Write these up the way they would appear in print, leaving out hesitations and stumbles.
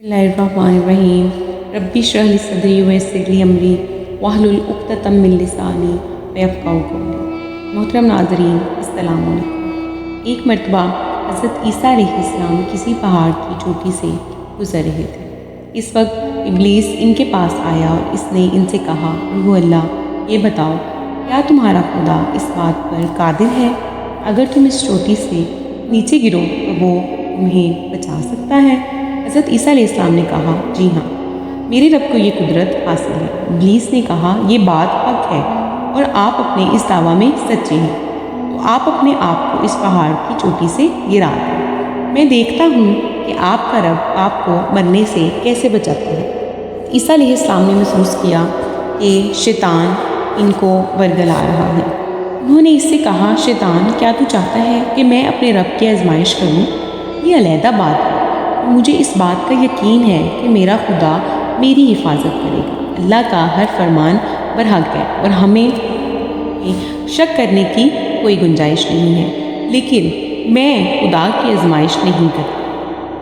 بسم اللہ الرحمن الرحیم ربی اشرح لی صدری ویسر لی امری واحلل عقدۃ من لسانی یفقہوا قولی۔ محترم ناظرین، السلام علیکم۔ ایک مرتبہ حضرت عیسیٰ علیہ السلام کسی پہاڑ کی چوٹی سے گزر رہے تھے۔ اس وقت ابلیس ان کے پاس آیا اور اس نے ان سے کہا، روح اللہ، یہ بتاؤ کیا تمہارا خدا اس بات پر قادر ہے اگر تم اس چوٹی سے نیچے گرو تو وہ تمہیں بچا سکتا ہے؟ حضرت عیسیٰ علیہ السلام نے کہا، جی ہاں، میرے رب کو یہ قدرت حاصل ہے۔ ابلیس نے کہا، یہ بات حق ہے اور آپ اپنے اس دعویٰ میں سچے ہیں، تو آپ اپنے آپ کو اس پہاڑ کی چوٹی سے گرا دیں، میں دیکھتا ہوں کہ آپ کا رب آپ کو مرنے سے کیسے بچاتا ہے۔ عیسیٰ علیہ السلام نے محسوس کیا کہ شیطان ان کو ورگلا رہا ہے۔ انہوں نے اس سے کہا، شیطان، کیا تو چاہتا ہے کہ میں اپنے رب کی آزمائش کروں؟ یہ علیحدہ بات ہے، مجھے اس بات کا یقین ہے کہ میرا خدا میری حفاظت کرے گا۔ اللہ کا ہر فرمان برحق ہے اور ہمیں شک کرنے کی کوئی گنجائش نہیں ہے، لیکن میں خدا کی آزمائش نہیں کرتا۔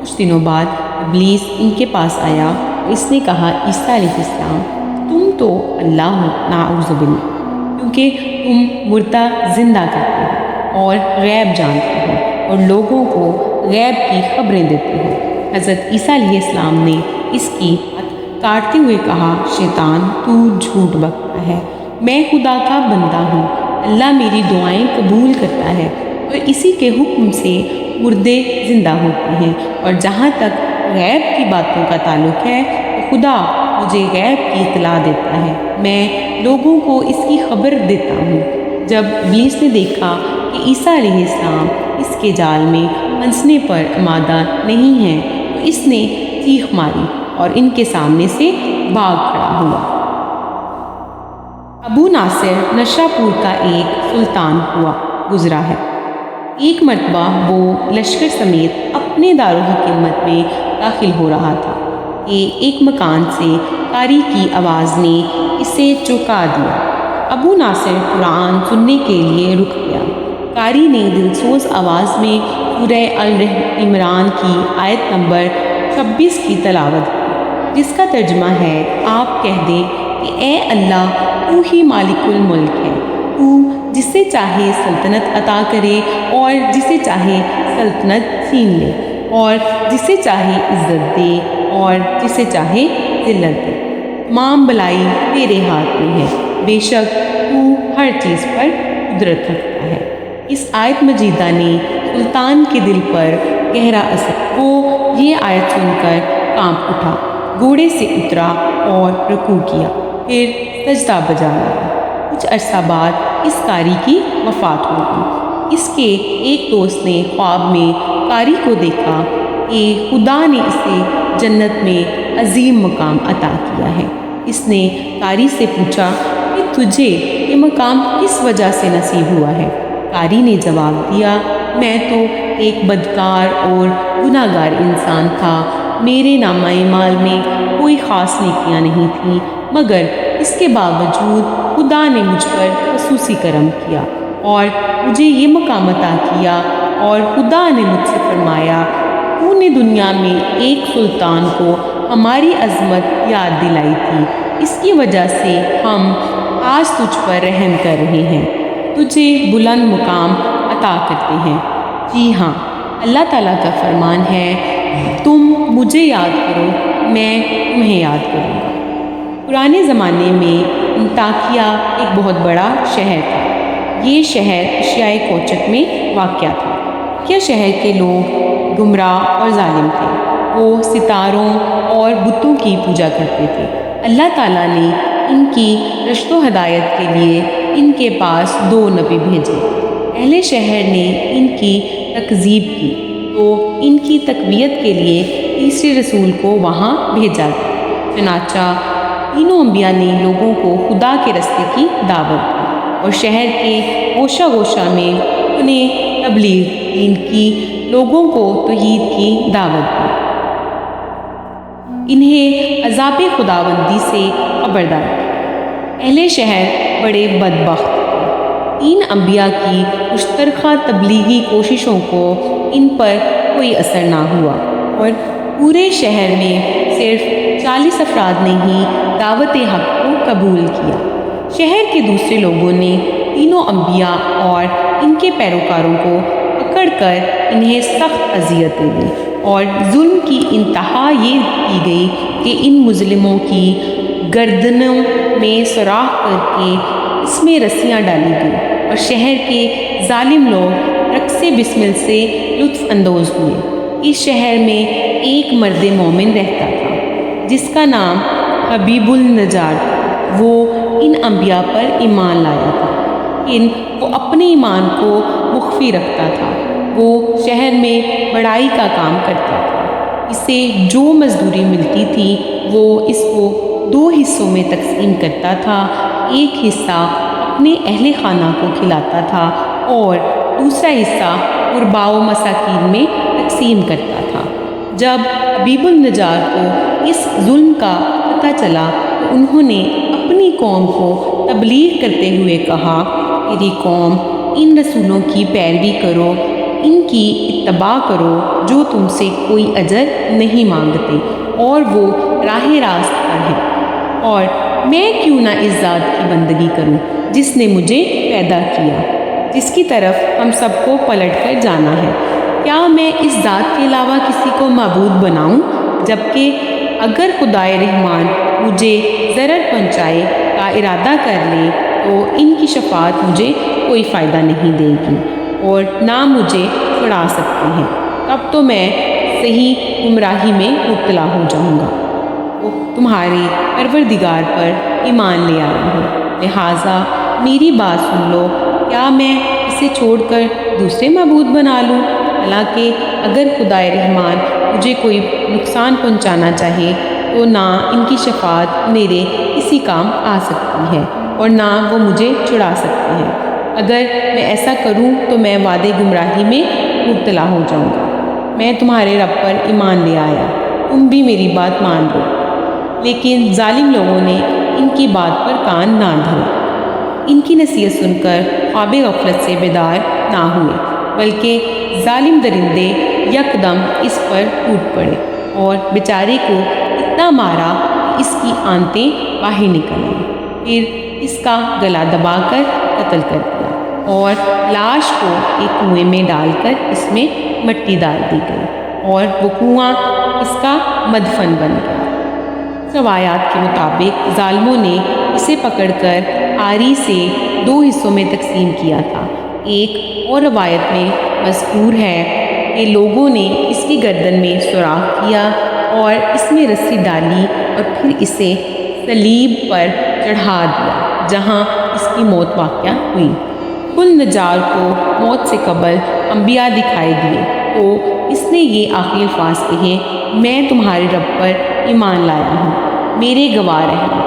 کچھ دنوں بعد ابلیس ان کے پاس آیا اور اس نے کہا، عیسیٰ علیہ السلام، تم تو اللہ ہو، نعوذ باللہ، کیونکہ تم مردہ زندہ کرتے ہو اور غیب جانتے ہو اور لوگوں کو غیب کی خبریں دیتے ہو۔ حضرت عیسیٰ علیہ السلام نے اس کی بات کاٹتے ہوئے کہا، شیطان، تو جھوٹ بکتا ہے، میں خدا کا بندہ ہوں، اللہ میری دعائیں قبول کرتا ہے اور اسی کے حکم سے مردے زندہ ہوتے ہیں، اور جہاں تک غیب کی باتوں کا تعلق ہے تو خدا مجھے غیب کی اطلاع دیتا ہے، میں لوگوں کو اس کی خبر دیتا ہوں۔ جب ابلیس نے دیکھا کہ عیسیٰ علیہ السلام اس کے جال میں پھنسنے پر آمادہ نہیں ہیں تو اس نے چیخ ماری اور ان کے سامنے سے بھاگ کھڑا ہوا۔ ابو ناصر نشہ پور کا ایک سلطان ہوا گزرا ہے۔ ایک مرتبہ وہ لشکر سمیت اپنے دارالحکومت میں داخل ہو رہا تھا کہ ایک مکان سے قاری کی آواز نے اسے چونکا دیا۔ ابو ناصر قرآن سننے کے لیے رک گیا۔ قاری نے دلسوز آواز میں سورہ عمران کی آیت نمبر 26 کی تلاوت کی، جس کا ترجمہ ہے، آپ کہہ دیں کہ اے اللہ، تو ہی مالک الملک ہے، تو جسے چاہے سلطنت عطا کرے اور جسے چاہے سلطنت چھین لے، اور جسے چاہے عزت دے اور جسے چاہے ذلت دے، تمام بلائی تیرے ہاتھ میں ہے، بے شک تو ہر چیز پر قدرت رکھتا ہے۔ اس آیت مجیدہ نے سلطان کے دل پر گہرا اثر، وہ یہ آیت سن کر کانپ اٹھا، گھوڑے سے اترا اور رکوع کیا، پھر سجدہ بجا لگا۔ کچھ عرصہ بعد اس قاری کی وفات ہو گئی۔ اس کے ایک دوست نے خواب میں قاری کو دیکھا کہ خدا نے اسے جنت میں عظیم مقام عطا کیا ہے۔ اس نے قاری سے پوچھا کہ تجھے یہ مقام کس وجہ سے نصیب ہوا ہے؟ قاری نے جواب دیا، میں تو ایک بدکار اور گناہ گار انسان تھا، میرے نامہ اعمال میں کوئی خاص نیکیاں نہیں تھیں، مگر اس کے باوجود خدا نے مجھ پر خصوصی کرم کیا اور مجھے یہ مقام عطا کیا، اور خدا نے مجھ سے فرمایا، تو نے دنیا میں ایک سلطان کو ہماری عظمت یاد دلائی تھی، اس کی وجہ سے ہم آج تجھ پر رحم کر رہے ہیں، تجھے بلند مقام عطا کرتے ہیں۔ جی ہاں، اللہ تعالیٰ کا فرمان ہے، تم مجھے یاد کرو، میں تمہیں یاد کروں گا۔ پرانے زمانے میں انطاکیہ ایک بہت بڑا شہر تھا۔ یہ شہر ایشیائے کوچک میں واقع تھا۔ یہ شہر کے لوگ گمراہ اور ظالم تھے، وہ ستاروں اور بتوں کی پوجا کرتے تھے۔ اللہ تعالیٰ نے ان کی رشد و ہدایت کے لیے ان کے پاس 2 نبی بھیجے۔ اہل شہر نے ان کی تکذیب کی تو ان کی تقویت کے لیے تیسرے رسول کو وہاں بھیجا گیا۔ چنانچہ تینوں انبیاء نے لوگوں کو خدا کے راستے کی دعوت دی اور شہر کے گوشہ گوشہ میں انہیں تبلیغ دین کی، لوگوں کو توحید کی دعوت دی، انہیں عذاب خداوندی سے خبردار کیا۔ اہل شہر بڑے بدبخت تھے۔ 3 انبیاء کی مشترکہ تبلیغی کوششوں کو ان پر کوئی اثر نہ ہوا اور پورے شہر میں صرف 40 افراد نے ہی دعوت حق کو قبول کیا۔ شہر کے دوسرے لوگوں نے تینوں انبیاء اور ان کے پیروکاروں کو پکڑ کر انہیں سخت اذیتیں دیں اور ظلم کی انتہا یہ کی گئی کہ ان مظلموں کی گردنوں میں سوراخ کر کے اس میں رسیاں ڈالی گئی اور شہر کے ظالم لوگ رقص بسمل سے لطف اندوز ہوئے۔ اس شہر میں ایک مرد مومن رہتا تھا جس کا نام حبیب النجار تھا۔ وہ ان انبیاء پر ایمان لایا تھا لیکن وہ اپنے ایمان کو مخفی رکھتا تھا۔ وہ شہر میں بڑائی کا کام کرتا تھا۔ اسے جو مزدوری ملتی تھی وہ اس کو 2 حصوں میں تقسیم کرتا تھا۔ ایک حصہ اپنے اہل خانہ کو کھلاتا تھا اور دوسرا حصہ غرباء و مساکین میں تقسیم کرتا تھا۔ جب حبیب النجار کو اس ظلم کا پتہ چلا تو انہوں نے اپنی قوم کو تبلیغ کرتے ہوئے کہا، میری قوم، ان رسولوں کی پیروی کرو، ان کی اتباع کرو جو تم سے کوئی اجر نہیں مانگتے اور وہ راہ راست پر ہیں، اور میں کیوں نہ اس ذات کی بندگی کروں جس نے مجھے پیدا کیا، جس کی طرف ہم سب کو پلٹ کر جانا ہے۔ کیا میں اس ذات کے علاوہ کسی کو معبود بناؤں؟ جبکہ اگر خدائے رحمان مجھے ضرر پہنچائے کا ارادہ کر لے تو ان کی شفاعت مجھے کوئی فائدہ نہیں دے گی اور نہ مجھے چھڑا سکتے ہیں، تب تو میں صحیح گمراہی میں مبتلا ہو جاؤں گا۔ وہ تمہارے پروردگار پر ایمان لے آیا ہوں، لہٰذا میری بات سن لو۔ کیا میں اسے چھوڑ کر دوسرے معبود بنا لوں؟ حالانکہ اگر خدائے رحمان مجھے کوئی نقصان پہنچانا چاہے تو نہ ان کی شفاعت میرے کسی کام آ سکتی ہے اور نہ وہ مجھے چھڑا سکتے ہیں۔ اگر میں ایسا کروں تو میں وعدے گمراہی میں مبتلا ہو جاؤں گا۔ میں تمہارے رب پر ایمان لے آیا، تم بھی میری بات مان لو۔ لیکن ظالم لوگوں نے ان کی بات پر کان نہ دھرے۔ ان کی نصیحت سن کر خواب غفلت سے بیدار نہ ہوئے، بلکہ ظالم درندے یکدم اس پر ٹوٹ پڑے اور بیچارے کو اتنا مارا کہ اس کی آنتیں باہر نکل آئیں۔ پھر اس کا گلا دبا کر قتل کر دیا اور لاش کو ایک کنویں میں ڈال کر اس میں مٹی ڈال دی گئی اور وہ کنواں اس کا مدفن بن گیا۔ روایات کے مطابق ظالموں نے اسے پکڑ کر آری سے 2 حصوں میں تقسیم کیا تھا۔ ایک اور روایت میں مذکور ہے کہ لوگوں نے اس کی گردن میں سوراخ کیا اور اس میں رسی ڈالی اور پھر اسے صلیب پر چڑھا دیا جہاں اس کی موت واقع ہوئی۔ النجار کو موت سے قبل انبیاء دکھائی دیے تو اس نے یہ آخری الفاظ کہے، میں تمہارے رب پر ایمان لایا ہوں، میرے گواہ رہنا۔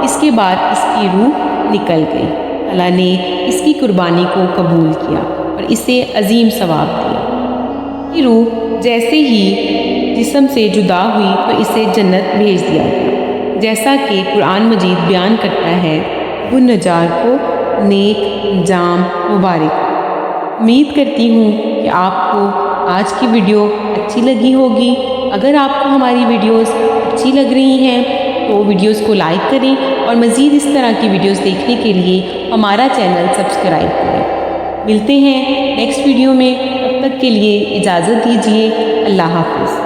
اس کے بعد اس کی روح نکل گئی۔ اللہ نے اس کی قربانی کو قبول کیا اور اسے عظیم ثواب دیا۔ یہ روح جیسے ہی جسم سے جدا ہوئی تو اسے جنت بھیج دیا گیا، جیسا کہ قرآن مجید بیان کرتا ہے۔ النجار کو نیک انجام مبارک۔ امید کرتی ہوں کہ آپ کو آج کی ویڈیو اچھی لگی ہوگی۔ اگر آپ کو ہماری ویڈیوز اچھی لگ رہی ہیں تو ویڈیوز کو لائک کریں اور مزید اس طرح کی ویڈیوز دیکھنے کے لیے ہمارا چینل سبسکرائب کریں۔ ملتے ہیں نیکسٹ ویڈیو میں، تب تک کے لیے اجازت دیجیے۔ اللہ حافظ۔